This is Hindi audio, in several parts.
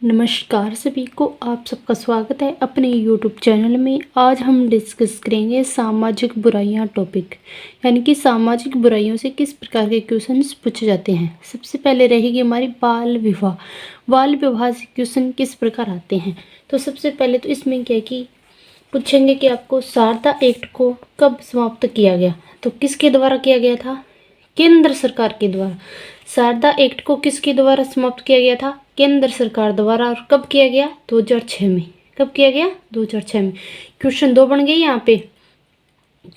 नमस्कार सभी को, आप सबका स्वागत है अपने YouTube चैनल में। आज हम डिस्कस करेंगे सामाजिक बुराइयां टॉपिक, यानी कि सामाजिक बुराइयों से किस प्रकार के क्वेश्चंस पूछे जाते हैं। सबसे पहले रहेगी हमारी बाल विवाह। बाल विवाह से क्वेश्चन किस प्रकार आते हैं। तो सबसे पहले तो इसमें क्या है कि पूछेंगे कि आपको शारदा एक्ट को कब समाप्त किया गया। तो किसके द्वारा किया गया था? केंद्र सरकार के द्वारा। शारदा एक्ट को किसके द्वारा समाप्त किया गया था? केंद्र सरकार द्वारा। और कब किया गया? 2006 में। कब किया गया? 2006 में। क्वेश्चन 2 बन गए यहाँ पे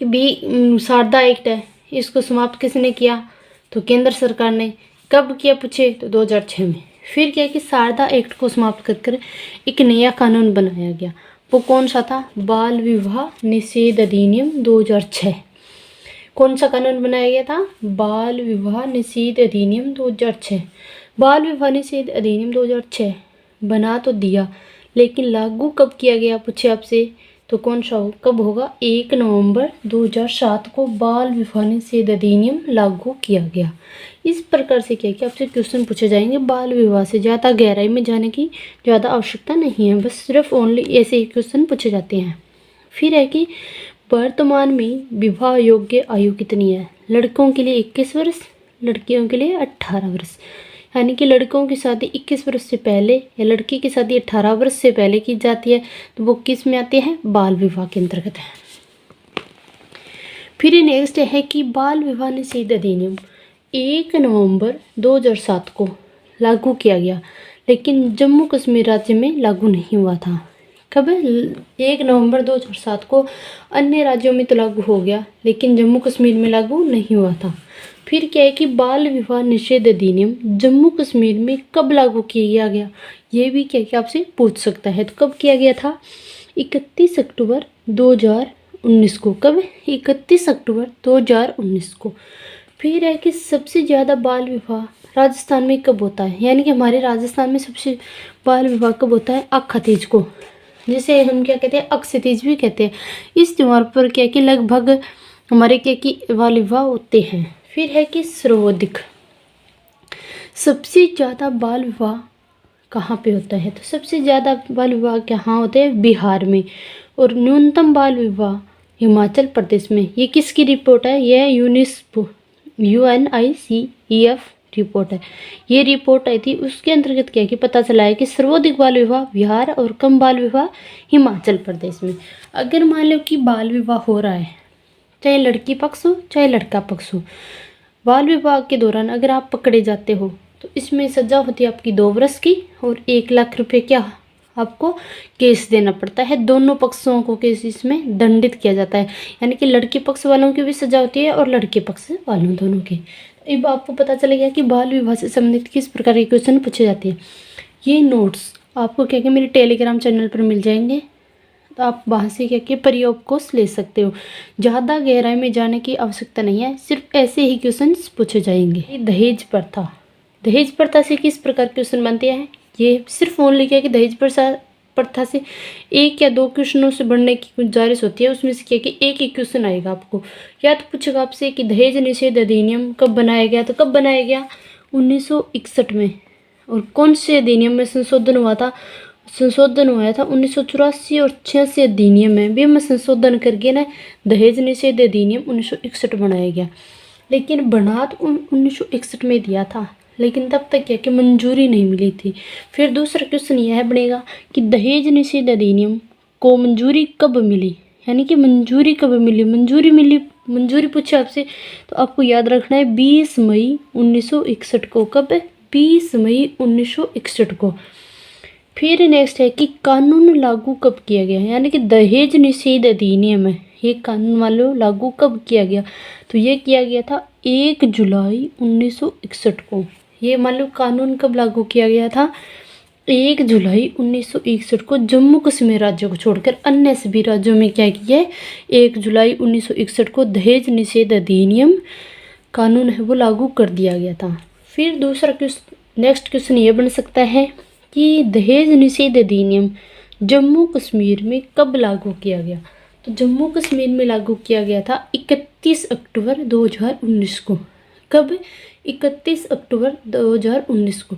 भी। शारदा एक्ट है, इसको समाप्त किसने किया? तो केंद्र सरकार ने। कब किया पूछे? तो 2006 में। फिर क्या कि शारदा एक्ट को समाप्त कर एक नया कानून बनाया गया। वो कौन सा था? बाल विवाह निषेध अधिनियम 2006। कौन सा कानून बनाया गया था? बाल विवाह निषेध अधिनियम 2006। बाल विवाह निषेध अधिनियम 2006 बना तो दिया, लेकिन लागू कब किया गया पूछे आपसे? तो कौन सा हो, कब होगा? 1 नवंबर 2007 को बाल विवाह निषेध अधिनियम लागू किया गया। इस प्रकार से क्या आपसे क्वेश्चन पूछे जाएंगे। बाल विवाह से ज़्यादा गहराई में जाने की ज़्यादा आवश्यकता नहीं है, बस सिर्फ ओनली ऐसे ही क्वेश्चन पूछे जाते हैं। फिर है कि वर्तमान में विवाह योग्य आयु कितनी है? लड़कों के लिए 21 वर्ष, लड़कियों के लिए 18 वर्ष। यानी कि लड़कों की शादी 21 वर्ष से पहले या लड़की की शादी 18 वर्ष से पहले की जाती है, तो वो किस में आते हैं? बाल विवाह के अंतर्गत है। फिर नेक्स्ट है कि बाल विवाह निषेध अधिनियम 1 नवंबर 2007 को लागू किया गया, लेकिन जम्मू कश्मीर राज्य में लागू नहीं हुआ था। कब? 1 नवंबर 2007 को। अन्य राज्यों में तो लागू हो गया, लेकिन जम्मू कश्मीर में लागू नहीं हुआ था। फिर क्या है कि बाल विवाह निषेध अधिनियम जम्मू कश्मीर में कब लागू किया गया? ये भी क्या आपसे पूछ सकता है। तो कब किया गया था? 31 अक्टूबर 2019 को। कब? 31 अक्टूबर 2019 को। फिर है कि सबसे ज़्यादा बाल विवाह राजस्थान में कब होता है? यानी कि हमारे राजस्थान में सबसे बाल विवाह कब होता है? अक्खा तीज को, जिसे हम क्या कहते हैं? अक्षय तीज भी कहते हैं। इस त्यौहार पर क्या कि लगभग हमारे क्या कि बाल विवाह होते हैं। फिर है कि सर्वाधिक सबसे ज़्यादा बाल विवाह कहाँ पे होता है? तो सबसे ज़्यादा बाल विवाह कहाँ होते हैं? बिहार में। और न्यूनतम बाल विवाह हिमाचल प्रदेश में। ये किसकी रिपोर्ट है? यह यूनेस्को UNICEF रिपोर्ट है। ये रिपोर्ट आई थी, उसके अंतर्गत क्या कि पता चला है कि सर्वाधिक बाल विवाह बिहार और कम बाल विवाह हिमाचल प्रदेश में। अगर मान लो कि बाल विवाह हो रहा है, चाहे लड़की पक्ष हो चाहे लड़का पक्ष हो, बाल विवाह के दौरान अगर आप पकड़े जाते हो तो इसमें सजा होती है आपकी 2 वर्ष की और 1 लाख रुपए क्या आपको केस देना पड़ता है। दोनों पक्षों को केस इसमें दंडित किया जाता है, यानी कि लड़के पक्ष वालों की भी सजा होती है और लड़के पक्ष वालों दोनों की। अब आपको पता चलेगा कि बाल विवाह से संबंधित किस प्रकार के क्वेश्चन पूछे जाते हैं। ये नोट्स आपको क्या कि मेरे टेलीग्राम चैनल पर मिल जाएंगे, तो आप वहाँ से क्या कि प्रयोग को ले सकते हो। ज़्यादा गहराई में जाने की आवश्यकता नहीं है, सिर्फ ऐसे ही क्वेश्चन पूछे जाएंगे। दहेज प्रथा, दहेज प्रथा से किस प्रकार क्वेश्चन बनते हैं? ये सिर्फ ओनली क्या कि दहेज प्रथा से 1 या 2 क्वेश्चनों से बढ़ने की गुंजाइश होती है। उसमें से क्या कि एक ही क्वेश्चन आएगा आपको। या तो पूछेगा आपसे कि दहेज निषेध अधिनियम कब बनाया गया? तो कब बनाया गया? 1961 में। और कौन से अधिनियम में संशोधन हुआ था? संशोधन हुआ था 1984 और 86 अधिनियम में भी में संशोधन करके ना दहेज निषेध अधिनियम 1961 बनाया गया। लेकिन बना तो 1961 में दिया था, लेकिन तब तक क्या कि मंजूरी नहीं मिली थी। फिर दूसरा क्वेश्चन यह बनेगा कि दहेज निषेध अधिनियम को मंजूरी कब मिली? यानी कि मंजूरी कब मिली? मंजूरी पूछे आपसे तो आपको याद रखना है 20 मई 1961 को। कब? 20 मई 1961 को। फिर नेक्स्ट है कि कानून लागू कब किया गया? यानी कि दहेज निषेध अधिनियम है, ये कानून वालों लागू कब किया गया? तो ये किया गया था 1 जुलाई 1961 को। ये मान लो कानून कब लागू किया गया था? 1 जुलाई 1961 को। जम्मू कश्मीर राज्य को छोड़कर अन्य सभी राज्यों में क्या किया है? 1 जुलाई 1961 को दहेज निषेध अधिनियम कानून है वो लागू कर दिया गया था। फिर दूसरा क्वेश्चन, नेक्स्ट क्वेश्चन ये बन सकता है कि दहेज निषेध अधिनियम जम्मू कश्मीर में कब लागू किया गया? तो जम्मू कश्मीर में लागू किया गया था 31 अक्टूबर 2019 को। कब? 31 अक्टूबर 2019 को।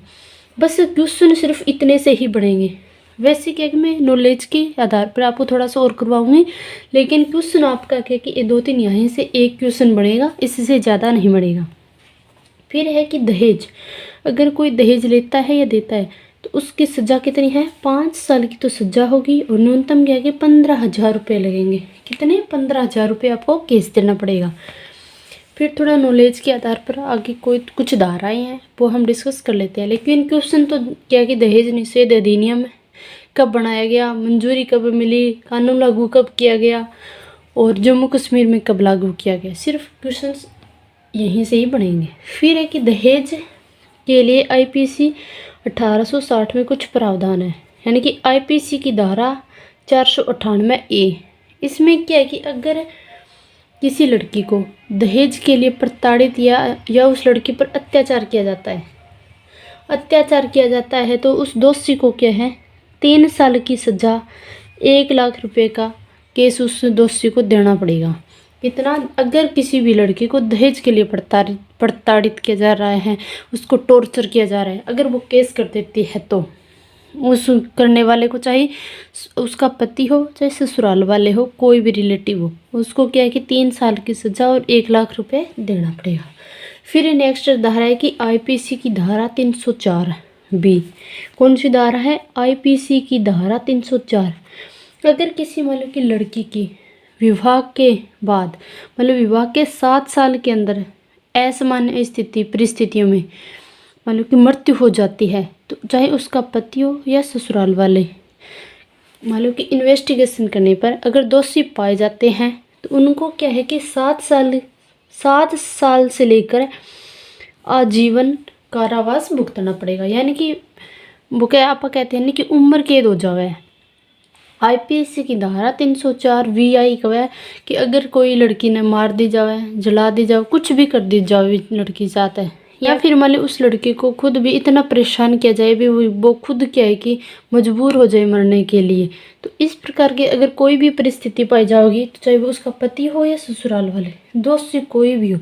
बस क्वेश्चन सिर्फ इतने से ही बढ़ेंगे। वैसे क्या कि मैं नॉलेज के आधार पर आपको थोड़ा सा और करवाऊंगी, लेकिन क्वेश्चन आपका क्या कि ये 2-3 यहाँ से एक क्वेश्चन बढ़ेगा, इससे ज़्यादा नहीं बढ़ेगा। फिर है कि दहेज, अगर कोई दहेज लेता है या देता है तो उसकी सज़ा कितनी है, 5 साल की तो सज़ा होगी और न्यूनतम क्या कि 15,000 रुपये लगेंगे। कितने, 15,000 रुपये आपको केस देना पड़ेगा। फिर थोड़ा नॉलेज के आधार पर आगे कोई कुछ धाराएं हैं वो हम डिस्कस कर लेते हैं, लेकिन क्वेश्चन तो क्या कि दहेज निषेध अधिनियम कब बनाया गया, मंजूरी कब मिली, कानून लागू कब किया गया और जम्मू कश्मीर में कब लागू किया गया, सिर्फ क्वेश्चन यहीं से ही बनेंगे। फिर है कि दहेज के लिए आईपीसी 1860 में कुछ प्रावधान है, यानी कि आईपीसी की धारा 498A। इसमें क्या है कि अगर किसी लड़की को दहेज के लिए प्रताड़ित या उस लड़की पर अत्याचार किया जाता है तो उस दोषी को क्या है 3 साल की सज़ा, 1 लाख रुपए का केस उस दोषी को देना पड़ेगा। इतना, अगर किसी भी लड़की को दहेज के लिए प्रताड़ित किया जा रहा है, उसको टॉर्चर किया जा रहा है, अगर वो केस कर देती है तो उस करने वाले को, चाहे उसका पति हो चाहे ससुराल वाले हो, कोई भी रिलेटिव हो, उसको क्या है कि 3 साल की सज़ा और 1 लाख रुपए देना पड़ेगा। फिर नेक्स्ट धारा है कि आईपीसी की धारा 304B। कौन सी धारा है, आईपीसी की धारा 304। अगर किसी मतलब की लड़की की विवाह के बाद, मतलब विवाह के 7 साल के अंदर असामान्य परिस्थितियों में मतलब कि मृत्यु हो जाती है, तो चाहे उसका पति हो या ससुराल वाले, मतलब कि इन्वेस्टिगेशन करने पर अगर दोषी पाए जाते हैं तो उनको क्या है कि 7 साल से लेकर आजीवन कारावास भुगतना पड़ेगा, यानी कि वो क्या आप कहते हैं ना कि उम्र कैद हो जावे। आईपीसी की धारा 304VI कह कि अगर कोई लड़की ने मार दी जावे, जला दी जावे, कुछ भी कर दी जावे लड़की साथ है, या फिर मान ली उस लड़के को खुद भी इतना परेशान किया जाए भी वो खुद क्या है कि मजबूर हो जाए मरने के लिए, तो इस प्रकार की अगर कोई भी परिस्थिति पाई जाएगी तो चाहे वो उसका पति हो या ससुराल वाले, दोषी कोई भी हो,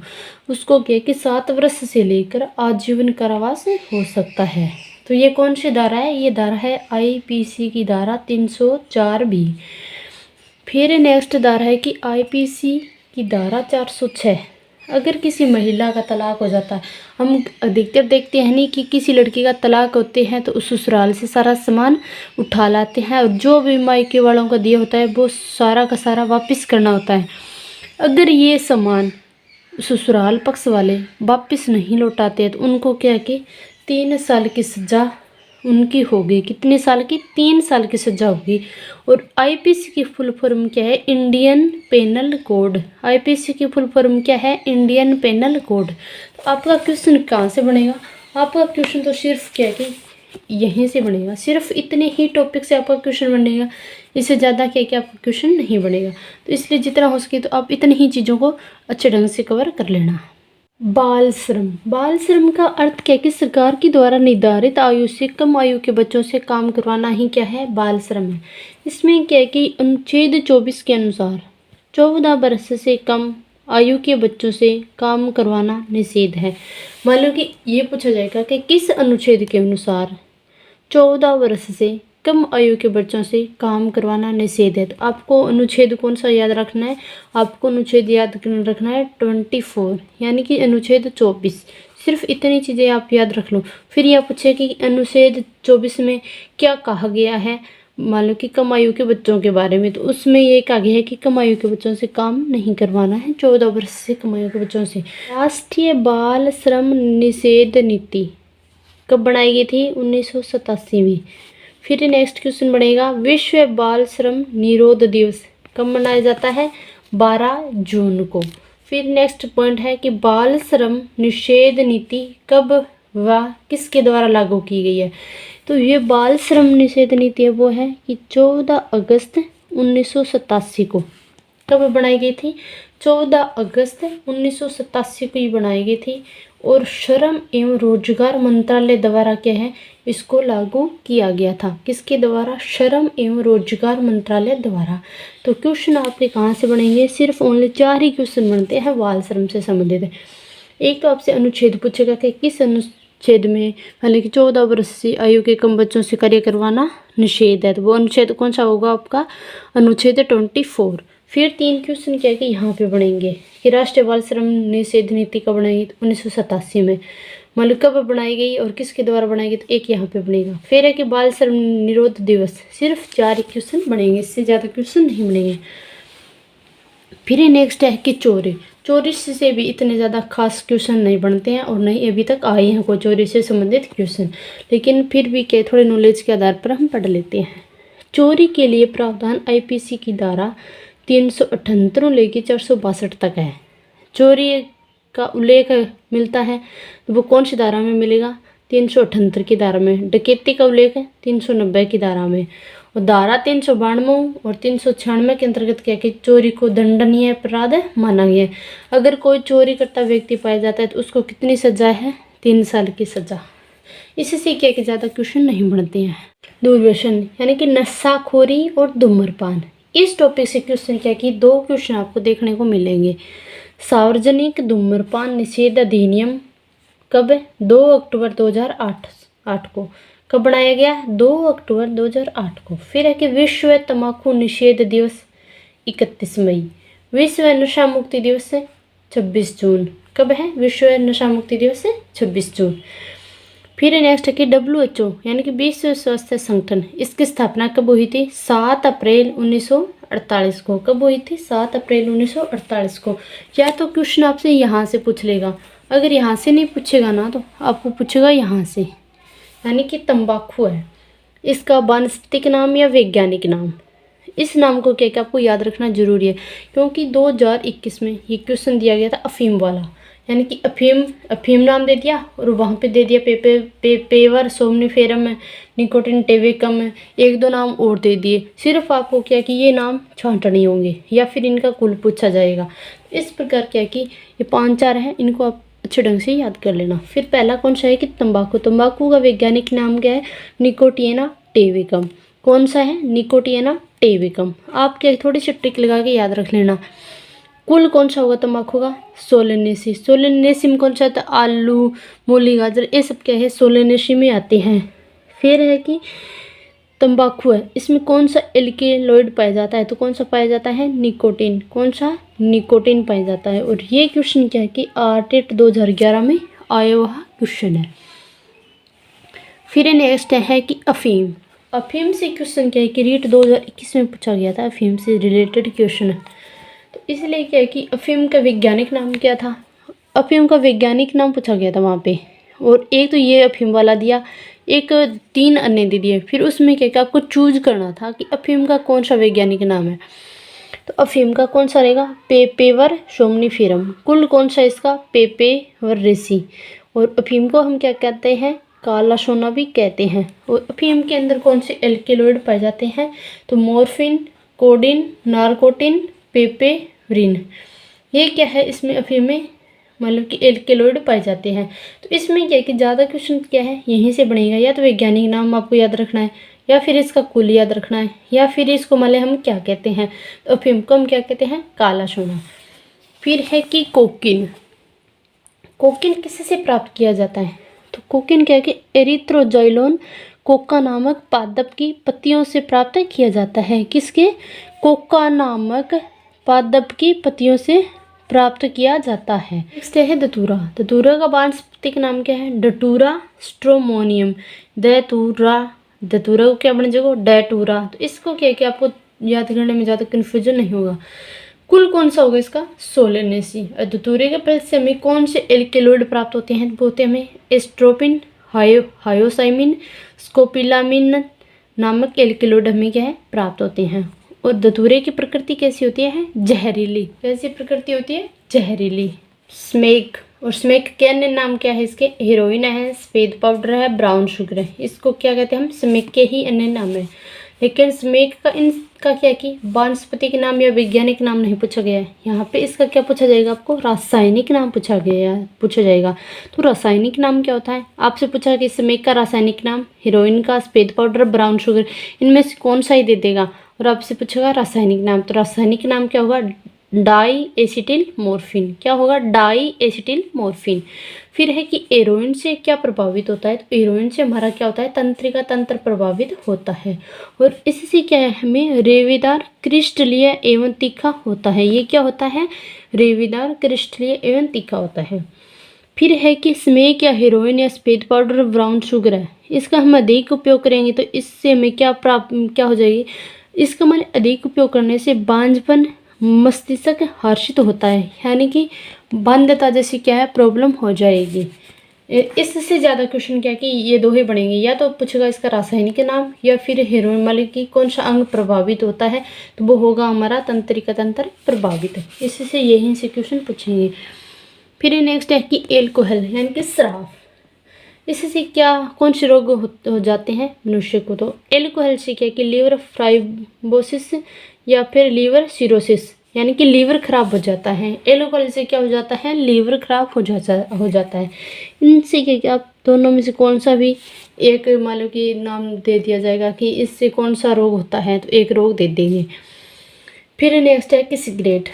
उसको क्या है कि 7 वर्ष से लेकर आजीवन कारावास हो सकता है। तो ये कौन सी धारा है, ये धारा है आईपीसी की धारा 304B। फिर नेक्स्ट धारा है कि आईपीसी की धारा 406। अगर किसी महिला का तलाक हो जाता है, हम अधिकतर देखते हैं नहीं कि किसी लड़की का तलाक होते हैं तो उस ससुराल से सारा सामान उठा लाते हैं और जो भी मायके वालों का दिया होता है वो सारा का सारा वापस करना होता है। अगर ये सामान ससुराल पक्ष वाले वापस नहीं लौटाते हैं तो उनको क्या है कि 3 साल की सज़ा उनकी होगी। कितने साल की, 3 साल की सज़ा होगी। और आईपीसी की फुल फॉर्म क्या है, इंडियन पेनल कोड। आईपीसी की फुल फॉर्म क्या है, इंडियन पेनल कोड। तो आपका क्वेश्चन कहाँ से बनेगा, आपका क्वेश्चन तो सिर्फ क्या है कि यहीं से बनेगा, सिर्फ इतने ही टॉपिक से आपका क्वेश्चन बनेगा, इससे ज़्यादा क्या कि आपका क्वेश्चन नहीं बनेगा। तो इसलिए जितना हो सके तो आप इतनी ही चीज़ों को अच्छे ढंग से कवर कर लेना। बाल श्रम, बाल श्रम का अर्थ क्या है कि सरकार के द्वारा निर्धारित आयु से कम आयु के बच्चों से काम करवाना ही क्या है, बाल श्रम है। इसमें क्या है कि अनुच्छेद 24 के अनुसार 14 वर्ष से कम आयु के बच्चों से काम करवाना निषेध है। मान लो कि ये पूछा जाएगा कि किस अनुच्छेद के अनुसार 14 वर्ष से कम आयु के बच्चों से काम करवाना निषेध है, तो आपको अनुच्छेद कौन सा याद रखना है, आपको अनुच्छेद याद रखना है 24, यानी कि अनुच्छेद 24। सिर्फ इतनी चीज़ें आप याद रख लो। फिर यह पूछे कि अनुच्छेद 24 में क्या कहा गया है, मान लो कि कम आयु के बच्चों के बारे में, तो उसमें ये कहा गया है कि कम आयु के बच्चों से काम नहीं करवाना है, 14 वर्ष से कम आयु के बच्चों से। राष्ट्रीय बाल श्रम निषेध नीति कब बनाई गई थी, 1987 में। फिर नेक्स्ट क्वेश्चन बनेगा, विश्व बाल श्रम निरोध दिवस कब मनाया जाता है, 12 जून को। फिर नेक्स्ट पॉइंट है कि बाल श्रम निषेध नीति कब व किसके द्वारा लागू की गई है, तो ये बाल श्रम निषेध नीति है वो है कि 14 अगस्त 1987 को कब बनाई गई थी, 14 अगस्त 1987 को ही बनाई गई थी। और श्रम एवं रोजगार मंत्रालय द्वारा क्या है, इसको लागू किया गया था, किसके द्वारा, श्रम एवं रोजगार मंत्रालय द्वारा। तो क्वेश्चन आपके कहाँ से बनेंगे, सिर्फ ओनली 4 ही क्वेश्चन बनते हैं बाल श्रम से संबंधित। एक तो आपसे अनुच्छेद पूछेगा कि किस छेद में मतलब कि 14 वर्ष से आयु के कम बच्चों से कार्य करवाना निषेध है। तो वो अनुच्छेद कौन सा होगा आपका? अनुच्छेद 24। फिर 3 क्वेश्चन क्या है कि यहाँ पे बनेंगे कि राष्ट्रीय बाल श्रम निषेध नीति कब बनाई? 1987 में। मतलब कब बनाई गई और किसके द्वारा बनाई गई? तो एक यहाँ पे बनेगा। फिर है कि बाल श्रम निरोध दिवस। सिर्फ 4 क्वेश्चन बनेंगे, इससे ज़्यादा क्वेश्चन नहीं बनेंगे। फिर नेक्स्ट है कि चोरी। चोरी से भी इतने ज़्यादा खास क्वेश्चन नहीं बनते हैं और नहीं अभी तक आए हैं कोई चोरी से संबंधित क्वेश्चन, लेकिन फिर भी क्या थोड़े नॉलेज के आधार पर हम पढ़ लेते हैं। चोरी के लिए प्रावधान आईपीसी की धारा 378 लेके 462 तक है। चोरी का उल्लेख मिलता है तो वो कौन सी धारा में मिलेगा? 378 की धारा में। डकैती का उल्लेख है 390 की धारा में। और धारा 392 और 396 के अंतर्गत क्या कि चोरी को दंडनीय अपराध माना गया है। अगर कोई चोरी करता व्यक्ति पाया जाता है तो उसको कितनी सजा है? 3 साल की सजा। इससे क्या कि ज़्यादा क्वेश्चन नहीं बनते हैं। दूरव्यसन यानी कि नशाखोरी और धूम्रपान, इस टॉपिक से क्वेश्चन क्या कि 2 क्वेश्चन आपको देखने को मिलेंगे। सार्वजनिक धूम्रपान निषेध अधिनियम कब है? 2 अक्टूबर 2008 को। कब बनाया गया? 2 अक्टूबर 2008 को। फिर है कि विश्व तंबाकू निषेध दिवस 31 मई। विश्व नशा मुक्ति दिवस है 26 जून। कब है विश्व नशा मुक्ति दिवस? 26 जून। फिर नेक्स्ट है कि WHO यानी कि विश्व स्वास्थ्य संगठन, इसकी स्थापना कब हुई थी? 7 अप्रैल 1948 को। कब हुई थी? 7 अप्रैल 1948 को। या तो क्वेश्चन आपसे यहाँ से पूछ लेगा, अगर यहाँ से नहीं पूछेगा ना तो आपको पूछेगा यहाँ से, यानी कि तंबाकू है, इसका वानस्पतिक नाम या वैज्ञानिक नाम। इस नाम को क्या आपको याद रखना जरूरी है, क्योंकि 2021 में ये क्वेश्चन दिया गया था अफीम वाला, यानी कि अफीम नाम दे दिया और वहाँ पे दे दिया पेवर सोमनिफेरम है, निकोटिन टेविकम है, 1-2 नाम और दे दिए। सिर्फ आपको क्या कि ये नाम छांटने होंगे या फिर इनका कुल पूछा जाएगा। इस प्रकार क्या कि ये 5-4 हैं, इनको आप अच्छे ढंग से याद कर लेना। फिर पहला कौन सा है कि तंबाकू। तंबाकू का वैज्ञानिक नाम क्या है? निकोटिएना टेविकम। कौन सा है? निकोटिएना टेविकम। आप क्या थोड़ी सी ट्रिक लगा के याद रख लेना। कुल कौन सा होगा तंबाकू का? सोलेनेसी। सोलेनेसी में कौन सा आता है? आलू, मूली, गाजर, ये सब क्या है? सोलेनेसी में आते हैं। फिर है कि तंबाकू है, इसमें कौन सा एल्केलॉइड पाया जाता है? तो कौन सा पाया जाता है? निकोटिन। कौन सा? निकोटिन पाया जाता है। और ये क्वेश्चन क्या है कि ARTET 2011 में आया हुआ क्वेश्चन है। फिर नेक्स्ट है कि अफीम। अफीम से क्वेश्चन क्या है कि रीट 2021 में पूछा गया था, अफीम से रिलेटेड क्वेश्चन है। तो इसलिए क्या है कि अफीम का वैज्ञानिक नाम क्या था? अफीम का वैज्ञानिक नाम पूछा गया था वहाँ पे। और एक तो ये अफीम वाला दिया, एक 3 अन्य दे दिए। फिर उसमें क्या क्या आपको चूज करना था कि अफीम का कौन सा वैज्ञानिक नाम है। तो अफीम का कौन सा रहेगा? पेपेवर सोमनिफेरम। कुल कौन सा इसका? पेपेवर रेसी। और अफीम को हम क्या कहते हैं? काला सोना भी कहते हैं। और अफीम के अंदर कौन से एल्केलॉइड पाए जाते हैं? तो मॉर्फिन, कोडिन, नारकोटिन, पेपेवरिन। ये क्या है? इसमें अफीम में मतलब कि एल्केलॉइड पाए जाते हैं। तो इसमें क्या है कि ज़्यादा क्वेश्चन क्या है यहीं से बनेगा, या तो वैज्ञानिक नाम आपको याद रखना है, या फिर इसका कुल याद रखना है, या फिर इसको मतलब हम क्या कहते हैं? तो अफीम को हम क्या कहते हैं? काला सोना। फिर है कि कोकीन। कोकीन किससे प्राप्त किया जाता है? तो कोकीन क्या है कि एरिथ्रोजाइलोन कोका नामक पादप की पत्तियों से प्राप्त किया जाता है। किसके? कोका नामक पादप की पत्तियों से प्राप्त किया जाता है। नेक्स्ट है धतूरा। धतूरा का वानस्पतिक नाम क्या है? डटूरा स्ट्रोमोनियम। धतूरा को क्या बन जाएगा? डेटूरा। तो इसको क्या कि आपको याद करने में ज़्यादा कन्फ्यूजन नहीं होगा। कुल कौन सा होगा इसका? सोलेनेसी। धतूरे के फल से हमें कौन से एल्केलॉइड प्राप्त होते हैं? बोलते हमें एस्ट्रोपिन, हायोसाइमिन, स्कोपिलामिन नामक एल्केलॉइड हमें क्या है? प्राप्त होते हैं। और धतूरे की प्रकृति कैसी होती है? जहरीली। कैसी प्रकृति होती है? जहरीली। स्मेक। और स्मेक के अन्य नाम क्या है इसके? हीरोइन है, सफेद पाउडर है, ब्राउन शुगर है। इसको क्या कहते हैं हम? स्मेक के ही अन्य नाम है। लेकिन स्मेक का इनका क्या कि वानस्पतिक नाम या वैज्ञानिक नाम नहीं पूछा गया है। यहाँ पे इसका क्या पूछा जाएगा? आपको रासायनिक नाम पूछा जाएगा। तो रासायनिक नाम क्या होता है? आपसे पूछा कि स्मेक का रासायनिक नाम, हीरोइन का, सफेद पाउडर, ब्राउन शुगर, इनमें से कौन सा ही दे देगा? और आपसे पूछेगा रासायनिक नाम, तो रासायनिक नाम क्या होगा? Diacetyl morphine. क्या होगा? Diacetyl morphine. फिर है कि एरोइन से क्या प्रभावित होता है, तो एरोइन से हमारा क्या होता है, तंत्रिका तंत्र प्रभावित होता है। और इससे क्या है, हमें रेवेदार, क्रिस्टलीय एवं तीखा होता है। ये क्या होता है, रेवेदार, क्रिस्टलीय एवं तीखा होता है। फिर है कि स्मेक या हेरोइन या सफ़ेद पाउडर ब्राउन शुगर है, इसका हम अधिक उपयोग करेंगे तो इससे हमें क्या हो जाएगी, इसका हमारे अधिक उपयोग करने से बांझपन, मस्तिष्क हर्षित होता है, यानी कि बांध्यता जैसी क्या है प्रॉब्लम हो जाएगी। इससे ज़्यादा क्वेश्चन क्या है कि ये दो ही बढ़ेंगे, या तो पूछेगा इसका रासायनिक नाम या फिर हेरोइन वाले की कौन सा अंग प्रभावित होता है, तो वो होगा हमारा तंत्रिका तंत्र प्रभावित। इससे यही से क्वेश्चन पूछेंगे। फिर नेक्स्ट है कि एल्कोहल यानी कि शराब, इससे क्या कौन से रोग हो जाते हैं मनुष्य को, तो एल्कोहल से क्या कि लीवर फाइब्रोसिस या फिर लीवर सिरोसिस, यानी कि लीवर खराब हो जाता है। एल्कोहल से क्या हो जाता है, लीवर खराब हो जाता है। इनसे क्या आप दोनों में से कौन सा भी एक मान लो कि नाम दे दिया जाएगा कि इससे कौन सा रोग होता है, तो एक रोग दे देंगे। फिर नेक्स्ट है कि सिगरेट,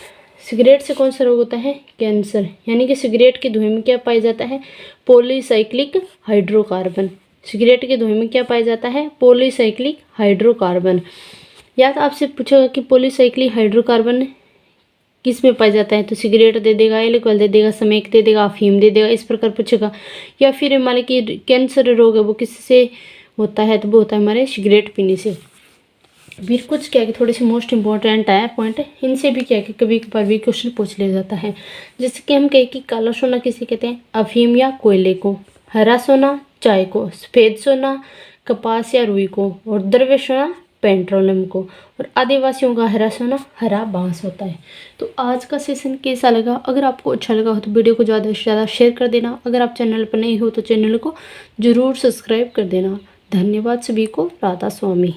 सिगरेट से कौन सा रोग होता है, कैंसर, यानी कि सिगरेट के धुएं में क्या पाया जाता है, पॉलीसाइक्लिक हाइड्रोकार्बन। सिगरेट के धुएं में क्या पाया जाता है, पॉलीसाइक्लिक हाइड्रोकार्बन। या तो आपसे पूछेगा कि पॉलीसाइक्लिक हाइड्रोकार्बन किस में पाया जाता है, तो सिगरेट दे देगा, एल्कोहल दे देगा, स्मोक दे देगा, अफीम दे देगा, इस प्रकार पूछेगा। या फिर मान कि कैंसर रोग है वो किससे होता है, तो वो होता है हमारे सिगरेट पीने से। फिर कुछ क्या है कि थोड़े से मोस्ट इंपॉर्टेंट है पॉइंट, इनसे भी क्या है कि कभी कभार भी क्वेश्चन पूछ लिया जाता है। जैसे कि हम कहें कि काला सोना किसे कहते हैं, अफीम या कोयले को, हरा सोना चाय को, सफ़ेद सोना कपास या रुई को, और द्रव्य सोना पेट्रोलियम को, और आदिवासियों का हरा सोना हरा बांस होता है। तो आज का सेशन कैसा लगा, अगर आपको अच्छा लगा हो तो वीडियो को ज़्यादा से ज़्यादा शेयर कर देना। अगर आप चैनल पर नए हो तो चैनल को ज़रूर सब्सक्राइब कर देना। धन्यवाद सभी को। राधा स्वामी।